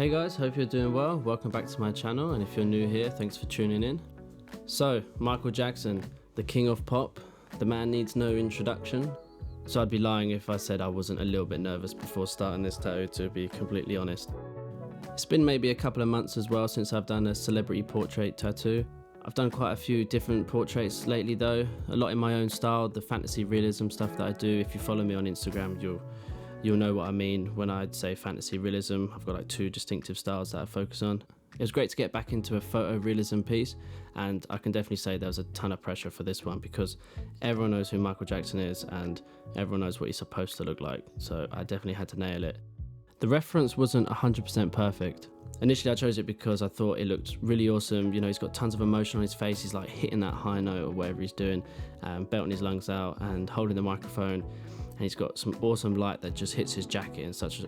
Hey guys, hope you're doing well. Welcome back to my channel, and if you're new here, thanks for tuning in. So, Michael Jackson, the king of pop, the man needs no introduction. So I'd be lying if I said I wasn't a little bit nervous before starting this tattoo, to be completely honest. It's been maybe a couple of months as well since I've done a celebrity portrait tattoo. I've done quite a few different portraits lately though, a lot in my own style, the fantasy realism stuff that I do. If you follow me on Instagram, you'll know what I mean when I'd say fantasy realism. I've got like two distinctive styles that I focus on. It was great to get back into a photo realism piece, and I can definitely say there was a ton of pressure for this one because everyone knows who Michael Jackson is and everyone knows what he's supposed to look like, so I definitely had to nail it. The reference wasn't 100% perfect. Initially I chose it because I thought it looked really awesome. You know, he's got tons of emotion on his face, he's like hitting that high note or whatever he's doing, belting his lungs out and holding the microphone, and he's got some awesome light that just hits his jacket in such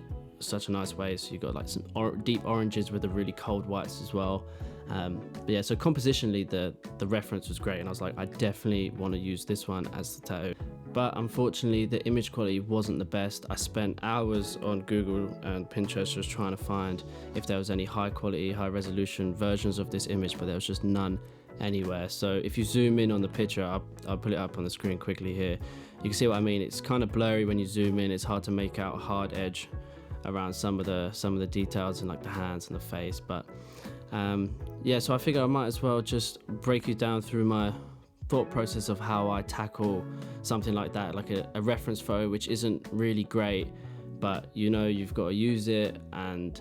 a nice way. So you've got like some deep oranges with the really cold whites as well. But yeah, so compositionally the reference was great, and I was like, I definitely want to use this one as the tattoo. But unfortunately the image quality wasn't the best. I spent hours on Google and Pinterest just trying to find if there was any high quality, high resolution versions of this image, but there was just none anywhere. So if you zoom in on the picture, I'll put it up on the screen quickly here. You can see what I mean. It's kind of blurry when you zoom in. It's hard to make out a hard edge around some of the details in like the hands and the face. But yeah, so I figured I might as well just break you down through my thought process of how I tackle something like that, like a reference photo which isn't really great, but you know you've got to use it, and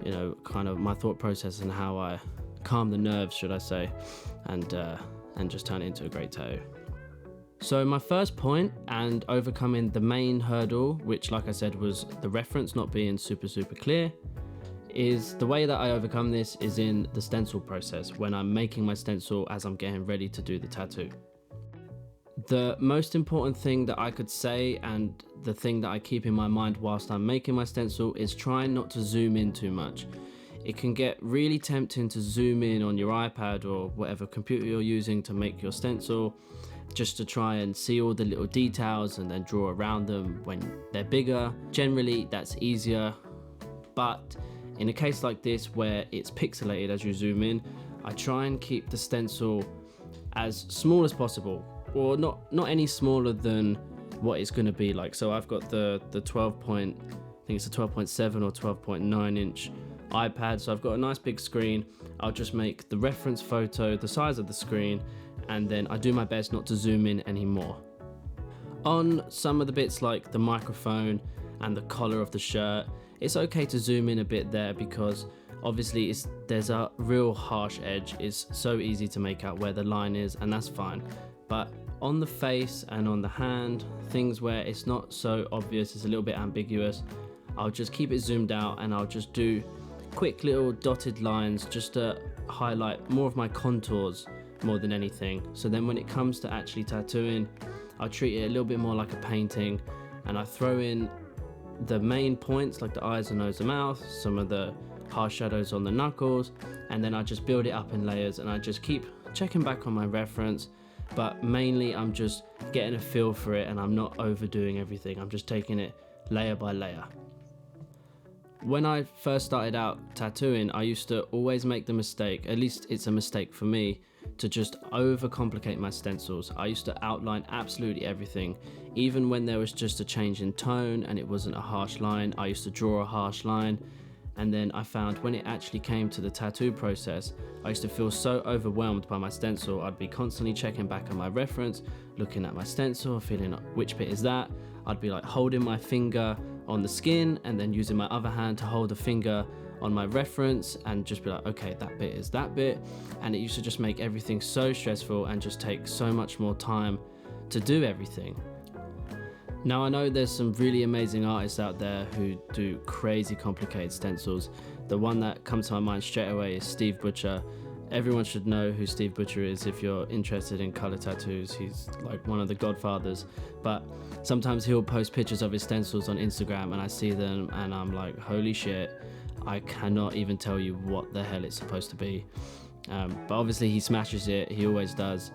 you know kind of my thought process and how I calm the nerves, should I say, and just turn it into a great tattoo. So my first point, and overcoming the main hurdle, which like I said was the reference not being super clear, is the way that I overcome this is in the stencil process, when I'm making my stencil as I'm getting ready to do the tattoo. The most important thing that I could say, and the thing that I keep in my mind whilst I'm making my stencil, is trying not to zoom in too much. It can get really tempting to zoom in on your iPad or whatever computer you're using to make your stencil, just to try and see all the little details and then draw around them when they're bigger. Generally that's easier, but in a case like this where it's pixelated as you zoom in, I try and keep the stencil as small as possible, or not any smaller than what it's going to be like. So I've got the 12.7 or 12.9 inch iPad, so I've got a nice big screen. I'll just make the reference photo the size of the screen, and then I do my best not to zoom in anymore. On some of the bits like the microphone and the collar of the shirt, it's okay to zoom in a bit there because obviously there's a real harsh edge. It's so easy to make out where the line is, and that's fine. But on the face and on the hand, things where it's not so obvious, it's a little bit ambiguous, I'll just keep it zoomed out and I'll just do quick little dotted lines just to highlight more of my contours more than anything. So then when it comes to actually tattooing, I'll treat it a little bit more like a painting, and I throw in the main points like the eyes and nose and mouth, some of the harsh shadows on the knuckles, and then I just build it up in layers, and I just keep checking back on my reference, but mainly I'm just getting a feel for it and I'm not overdoing everything. I'm just taking it layer by layer. When I first started out tattooing, I used to always make the mistake, at least it's a mistake for me, to just overcomplicate my stencils. I used to outline absolutely everything, even when there was just a change in tone and it wasn't a harsh line. I used to draw a harsh line, and then I found when it actually came to the tattoo process, I used to feel so overwhelmed by my stencil. I'd be constantly checking back on my reference, looking at my stencil, feeling which bit is that. I'd be like holding my finger on the skin and then using my other hand to hold the finger on my reference and just be like, okay, that bit is that bit. And it used to just make everything so stressful and just take so much more time to do everything. Now I know there's some really amazing artists out there who do crazy complicated stencils. The one that comes to my mind straight away is Steve Butcher. Everyone should know who Steve Butcher is if you're interested in color tattoos. He's like one of the godfathers. But sometimes he'll post pictures of his stencils on Instagram and I see them and I'm like, holy shit, I cannot even tell you what the hell it's supposed to be. But obviously he smashes it, he always does.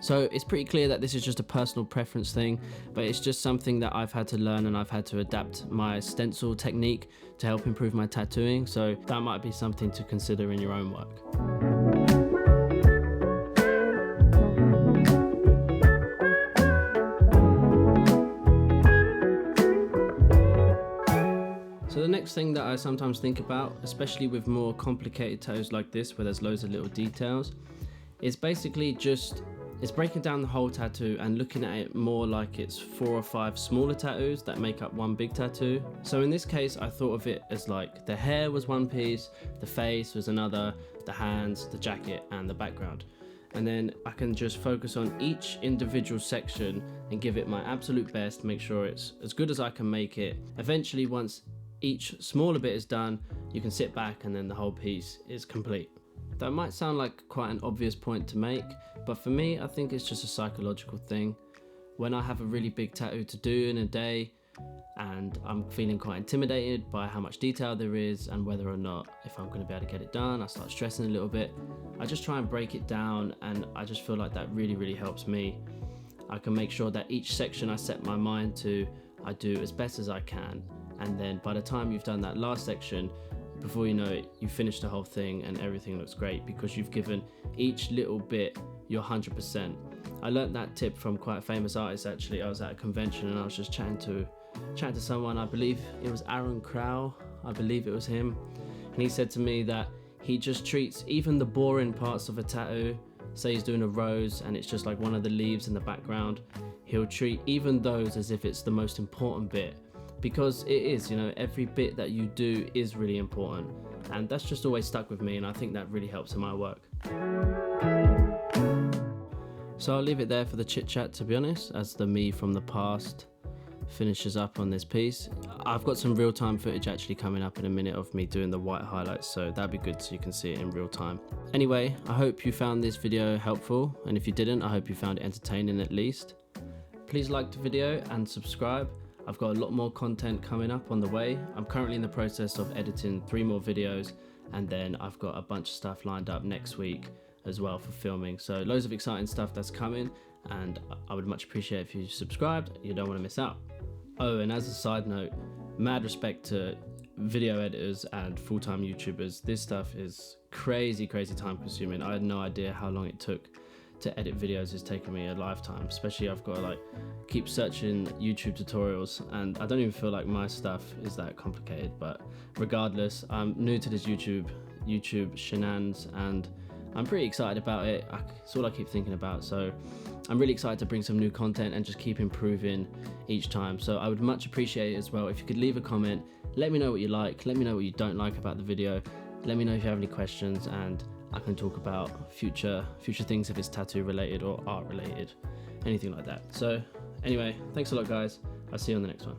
So it's pretty clear that this is just a personal preference thing, but it's just something that I've had to learn, and I've had to adapt my stencil technique to help improve my tattooing. So that might be something to consider in your own work. So the next thing that I sometimes think about, especially with more complicated tattoos like this where there's loads of little details, is basically just it's breaking down the whole tattoo and looking at it more like it's 4 or 5 smaller tattoos that make up one big tattoo. So in this case, I thought of it as like the hair was one piece, the face was another, the hands, the jacket, and the background. And then I can just focus on each individual section and give it my absolute best, make sure it's as good as I can make it. Eventually, once each smaller bit is done, you can sit back and then the whole piece is complete. That might sound like quite an obvious point to make, but for me, I think it's just a psychological thing. When I have a really big tattoo to do in a day and I'm feeling quite intimidated by how much detail there is and whether or not if I'm going to be able to get it done, I start stressing a little bit. I just try and break it down, and I just feel like that really helps me. I can make sure that each section I set my mind to, I do as best as I can, and then by the time you've done that last section, before you know it, you finish the whole thing and everything looks great because you've given each little bit your 100%. I learned that tip from quite a famous artist actually. I was at a convention and I was just chatting to someone, I believe it was Aaron Crow, I believe it was him, and he said to me that he just treats even the boring parts of a tattoo, say he's doing a rose and it's just like one of the leaves in the background, he'll treat even those as if it's the most important bit. Because it is, you know, every bit that you do is really important, and that's just always stuck with me, and I think that really helps in my work. So I'll leave it there for the chit chat, to be honest, as the me from the past finishes up on this piece. I've got some real-time footage actually coming up in a minute of me doing the white highlights, so that'd be good so you can see it in real time. Anyway, I hope you found this video helpful, and if you didn't, I hope you found it entertaining at least. Please like the video and subscribe. I've got a lot more content coming up on the way. I'm currently in the process of editing 3 more videos, and then I've got a bunch of stuff lined up next week as well for filming. So loads of exciting stuff that's coming, and I would much appreciate if you subscribed. You don't want to miss out. Oh, and as a side note, mad respect to video editors and full-time YouTubers. This stuff is crazy time consuming. I had no idea how long it took to edit videos. Is taking me a lifetime, especially I've got to like keep searching YouTube tutorials, and I don't even feel like my stuff is that complicated, but regardless, I'm new to this YouTube shenanigans, and I'm pretty excited about it. It's all I keep thinking about, so I'm really excited to bring some new content and just keep improving each time. So I would much appreciate it as well if you could leave a comment, let me know what you like, let me know what you don't like about the video, let me know if you have any questions, and I can talk about future things if it's tattoo related or art related, anything like that. So anyway, thanks a lot guys, I'll see you on the next one.